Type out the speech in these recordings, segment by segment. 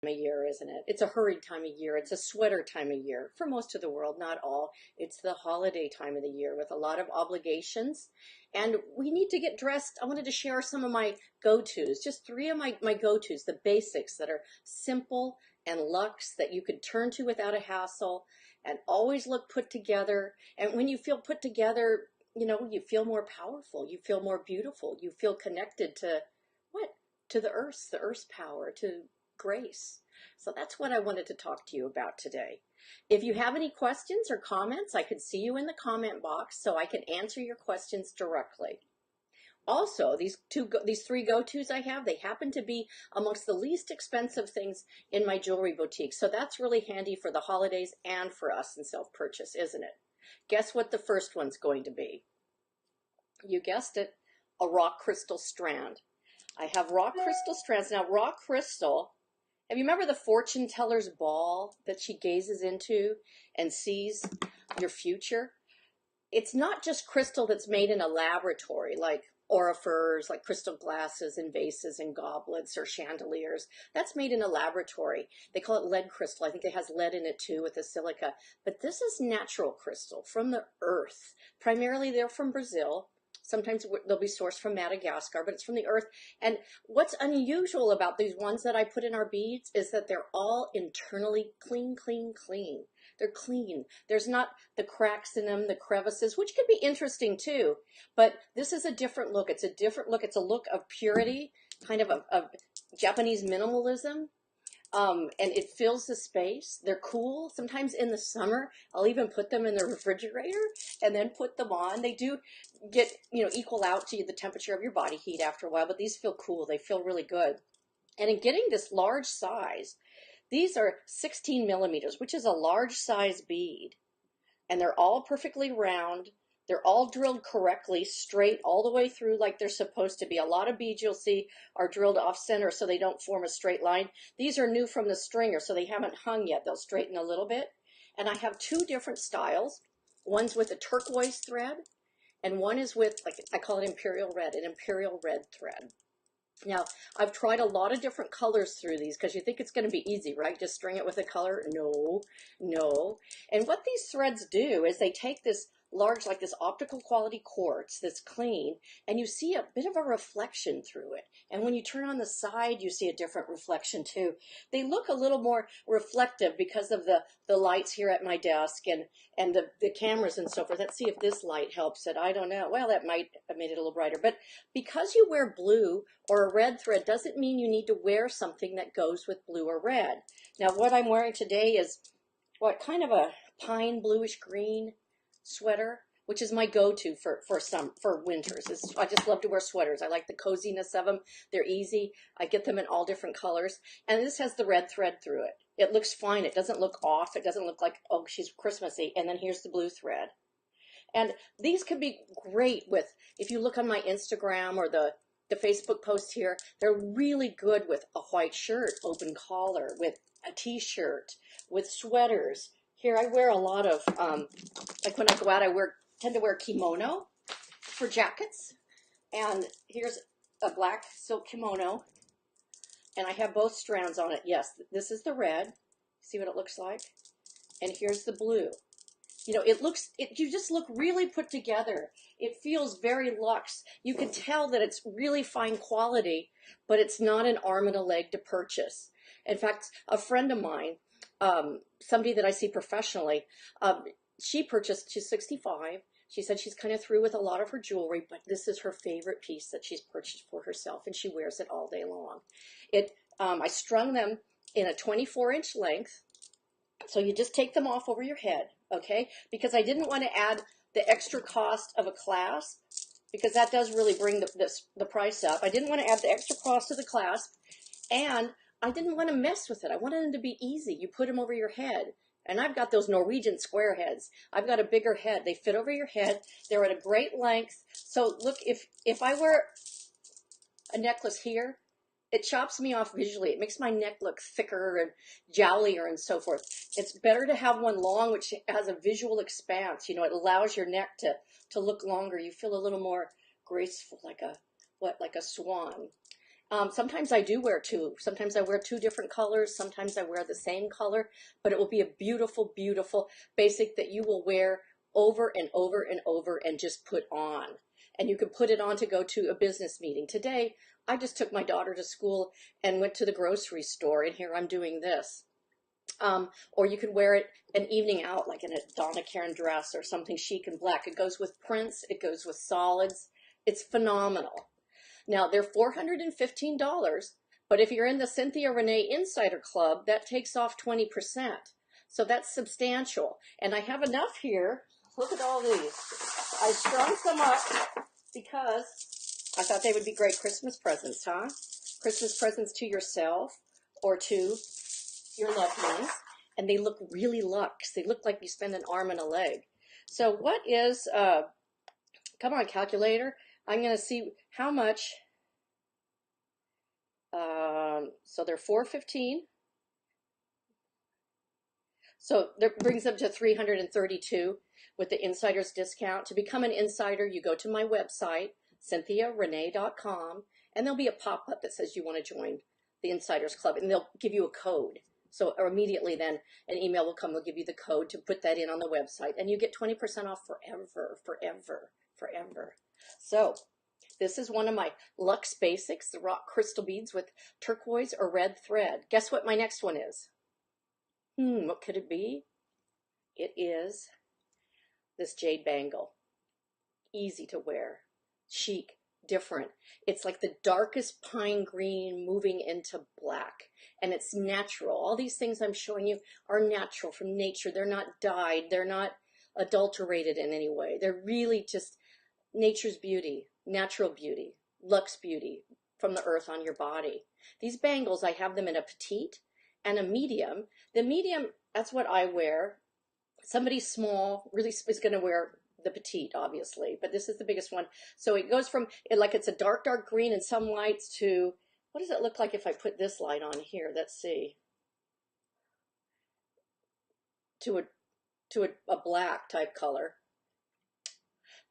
of year, isn't it? It's a hurried time of year. It's a sweater time of year for most of the world, not all. It's the holiday time of the year with a lot of obligations. And we need to get dressed. I wanted to share some of my go-tos, just three of my go-tos, the basics that are simple and luxe that you could turn to without a hassle and always look put together. And when you feel put together, you feel more powerful, you feel more beautiful, you feel connected to what? To the earth's power, to grace. So that's what I wanted to talk to you about today. If you have any questions or comments, I could see you in the comment box so I can answer your questions directly. Also, these three go-tos I have, they happen to be amongst the least expensive things in my jewelry boutique. So that's really handy for the holidays and for us in self-purchase, isn't it? Guess what the first one's going to be? You guessed it, a rock crystal strand. I have rock crystal strands. Now, rock crystal, have you remember the fortune teller's ball that she gazes into and sees your future? It's not just crystal that's made in a laboratory like orifers, like crystal glasses and vases and goblets or chandeliers. That's made in a laboratory. They call it lead crystal. I think it has lead in it too with the silica. But this is natural crystal from the earth. Primarily they're from Brazil. Sometimes they'll be sourced from Madagascar, but it's from the earth. And what's unusual about these ones that I put in our beads is that they're all internally clean, clean, clean. They're clean. There's not the cracks in them, the crevices, which could be interesting too. But this is a different look. It's a different look. It's a look of purity, kind of Japanese minimalism. And it fills the space. They're cool. Sometimes in the summer, I'll even put them in the refrigerator and then put them on. They do get, equal out to the temperature of your body heat after a while, but these feel cool. They feel really good. And in getting this large size, these are 16 millimeters, which is a large size bead. And they're all perfectly round. They're all drilled correctly, straight all the way through like they're supposed to be. A lot of beads you'll see are drilled off center so they don't form a straight line. These are new from the stringer, so they haven't hung yet. They'll straighten a little bit. And I have two different styles. One's with a turquoise thread, and one is with, like I call it imperial red, an imperial red thread. Now, I've tried a lot of different colors through these because you think it's going to be easy, right? Just string it with a color. No, no. And what these threads do is they take this large, like this optical quality quartz that's clean, and you see a bit of a reflection through it. And when you turn on the side, you see a different reflection too. They look a little more reflective because of the lights here at my desk and the cameras and so forth. Let's see if this light helps it. I don't know. Well, that might have made it a little brighter. But because you wear blue or a red thread doesn't mean you need to wear something that goes with blue or red. Now, what I'm wearing today is kind of a pine bluish green sweater, which is my go-to for winters. I just love to wear sweaters. I like the coziness of them. They're easy. I get them in all different colors. And this has the red thread through it. It looks fine. It doesn't look off. It doesn't look like, oh, she's Christmassy. And then here's the blue thread. And these could be great with, if you look on my Instagram or the Facebook post here, they're really good with a white shirt, open collar, with a t-shirt, with sweaters. Here I wear a lot of, like when I go out, tend to wear kimono for jackets. And here's a black silk kimono. And I have both strands on it. Yes, this is the red. See what it looks like? And here's the blue. You just look really put together. It feels very luxe. You can tell that it's really fine quality, but it's not an arm and a leg to purchase. In fact, a friend of mine, somebody that I see professionally, she's 65. She said she's kind of through with a lot of her jewelry, but this is her favorite piece that she's purchased for herself, and she wears it all day long. I strung them in a 24-inch length, so you just take them off over your head, okay? Because I didn't want to add the extra cost of a clasp, because that does really bring the price up. I didn't want to add the extra cost of the clasp, and I didn't want to mess with it. I wanted them to be easy. You put them over your head. And I've got those Norwegian square heads. I've got a bigger head. They fit over your head. They're at a great length. So look, if I wear a necklace here, it chops me off visually. It makes my neck look thicker and jowlier and so forth. It's better to have one long, which has a visual expanse. It allows your neck to look longer. You feel a little more graceful, like a swan. Sometimes I do wear two. Sometimes I wear two different colors. Sometimes I wear the same color, but it will be a beautiful, beautiful basic that you will wear over and over and over and just put on. And you can put it on to go to a business meeting. Today, I just took my daughter to school and went to the grocery store, and here I'm doing this. Or you could wear it an evening out, like in a Donna Karan dress or something chic and black. It goes with prints. It goes with solids. It's phenomenal. Now, they're $415, but if you're in the Cynthia Renee Insider Club, that takes off 20%. So that's substantial. And I have enough here. Look at all these. I strung some up because I thought they would be great Christmas presents, huh? Christmas presents to yourself or to your loved ones. And they look really luxe. They look like you spend an arm and a leg. So what is, come on, calculator. I'm going to see how much, so they're $415. So that brings them to $332 with the insider's discount. To become an insider, you go to my website, cynthiarenee.com, and there'll be a pop-up that says you want to join the Insiders Club, and they'll give you a code. So or immediately then an email will come, they'll give you the code to put that in on the website, and you get 20% off forever, forever, forever. So this is one of my Luxe Basics, the rock crystal beads with turquoise or red thread. Guess what my next one is? What could it be? It is this jade bangle. Easy to wear, chic, different. It's like the darkest pine green moving into black, and it's natural. All these things I'm showing you are natural from nature. They're not dyed. They're not adulterated in any way. They're really just nature's beauty, natural beauty, luxe beauty from the earth on your body. These bangles, I have them in a petite and a medium. The medium, that's what I wear. Somebody small really is going to wear the petite, obviously, but this is the biggest one. So it goes from, like it's a dark, dark green and some lights to, what does it look like if I put this light on here? Let's see. To a black type color.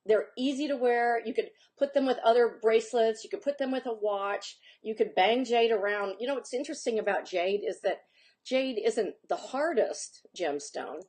They're easy to wear. You could put them with other bracelets. You could put them with a watch. You could bang jade around. You know, what's interesting about jade is that jade isn't the hardest gemstone,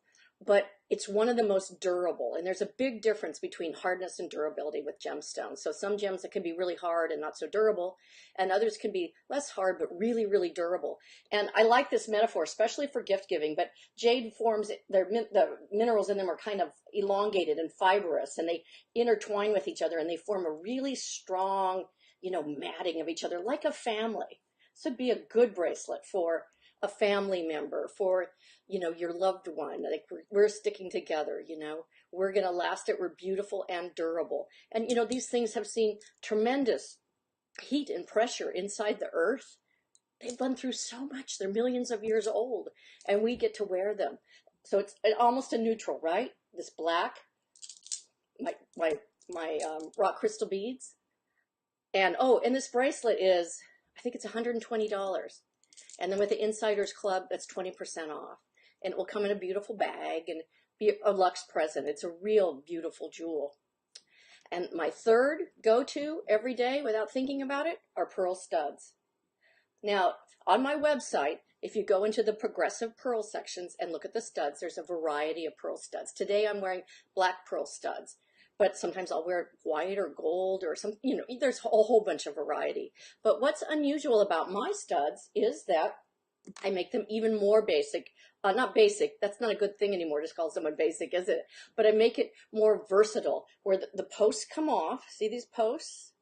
but it's one of the most durable. And there's a big difference between hardness and durability with gemstones. So some gems that can be really hard and not so durable, and others can be less hard, but really, really durable. And I like this metaphor, especially for gift giving, but jade forms, the minerals in them are kind of elongated and fibrous, and they intertwine with each other, and they form a really strong, you know, matting of each other, like a family. So it'd be a good bracelet for a family member, for, you know, your loved one. Like we're sticking together, you know, we're going to last it. We're beautiful and durable. And, you know, these things have seen tremendous heat and pressure inside the earth. They've gone through so much. They're millions of years old, and we get to wear them. So it's almost a neutral, right? This black, my rock crystal beads. And, oh, and this bracelet is, I think it's $120. And then with the Insiders Club, that's 20% off. And it will come in a beautiful bag and be a luxe present. It's a real beautiful jewel. And my third go-to every day without thinking about it are pearl studs. Now, on my website, if you go into the progressive pearl sections and look at the studs, there's a variety of pearl studs. Today I'm wearing black pearl studs, but sometimes I'll wear white or gold or some, you know, there's a whole bunch of variety. But what's unusual about my studs is that I make them even more basic. Not basic, that's not a good thing anymore, just call someone basic, is it? But I make it more versatile, where the posts come off. See these posts?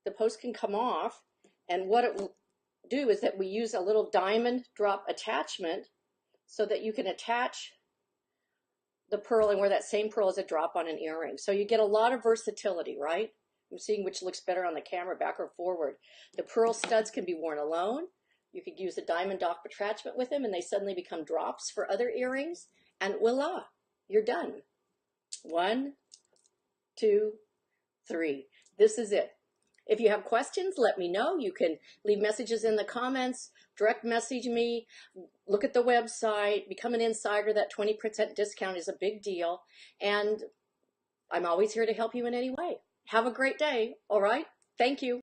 The posts can come off, and what it will do is that we use a little diamond drop attachment so that you can attach the pearl and wear that same pearl as a drop on an earring. So you get a lot of versatility, right? I'm seeing which looks better on the camera, back or forward. The pearl studs can be worn alone. You could use a diamond drop attachment with them, and they suddenly become drops for other earrings, and voila, you're done. 1, 2, 3. This is it. If you have questions, let me know. You can leave messages in the comments, direct message me, look at the website, become an insider. That 20% discount is a big deal, and I'm always here to help you in any way. Have a great day, all right? Thank you.